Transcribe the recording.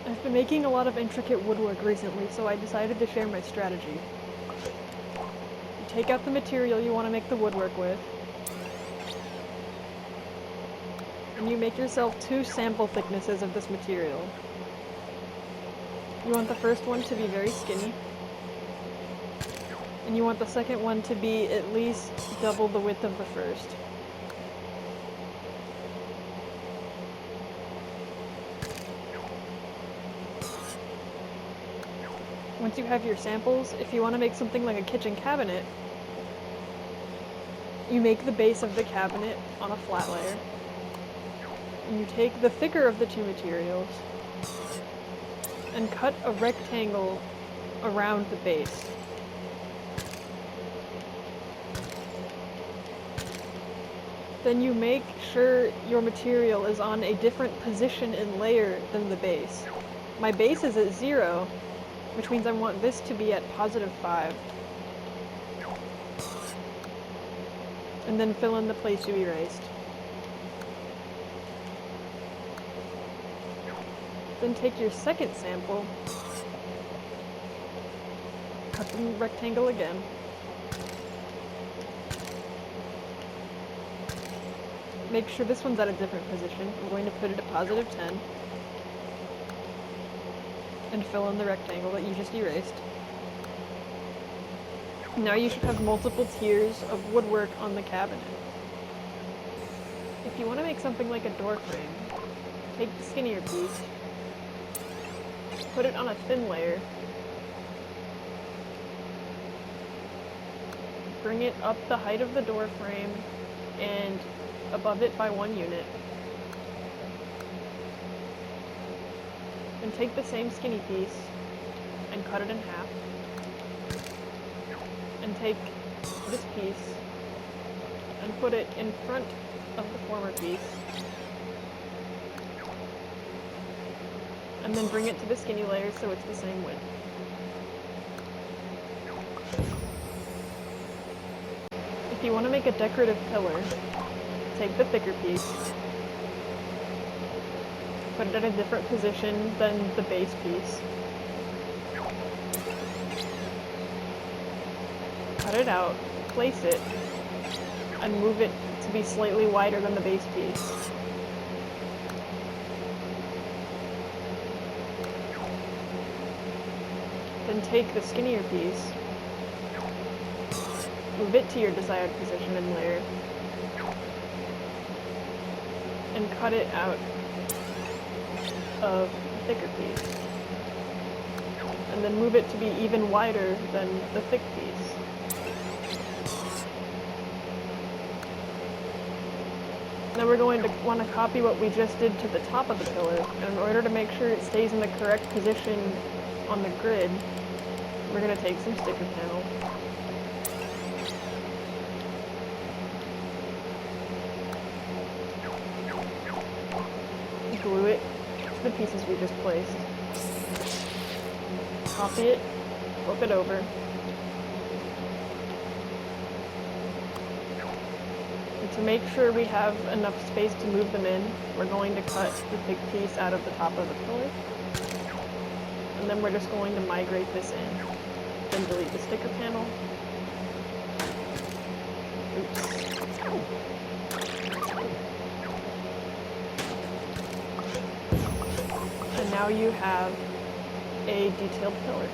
I've been making a lot of intricate woodwork recently, so I decided to share my strategy. You take out the material you want to make the woodwork with, and you make yourself 2 sample thicknesses of this material. You want the first one to be very skinny, and you want the second one to be at least double the width of the first. Once you have your samples, if you want to make something like a kitchen cabinet, you make the base of the cabinet on a flat layer. You take the thicker of the 2 materials and cut a rectangle around the base. Then you make sure your material is on a different position and layer than the base. My base is at 0, which means I want this to be at +5. And then fill in the place you erased. Then take your second sample, cut the rectangle again, make sure this one's at a different position. I'm going to put it at +10. And fill in the rectangle that you just erased. Now you should have multiple tiers of woodwork on the cabinet. If you want to make something like a door frame, take the skinnier piece, put it on a thin layer, bring it up the height of the door frame and above it by 1 unit. And take the same skinny piece and cut it in half. And take this piece and put it in front of the former piece. And then bring it to the skinny layer so it's the same width. If you want to make a decorative pillar, take the thicker piece, put it at a different position than the base piece. Cut it out, place it, and move it to be slightly wider than the base piece. Then take the skinnier piece, move it to your desired position and layer, and cut it out of the thicker piece. And then move it to be even wider than the thick piece. Now we're going to want to copy what we just did to the top of the pillar, and in order to make sure it stays in the correct position on the grid, we're going to take some sticker panel. Glue it to the pieces we just placed. Copy it, flip it over. And to make sure we have enough space to move them in, we're going to cut the big piece out of the top of the pillar. And then we're just going to migrate this in. Then delete the sticker panel. Oops. And now you have a detailed pillar.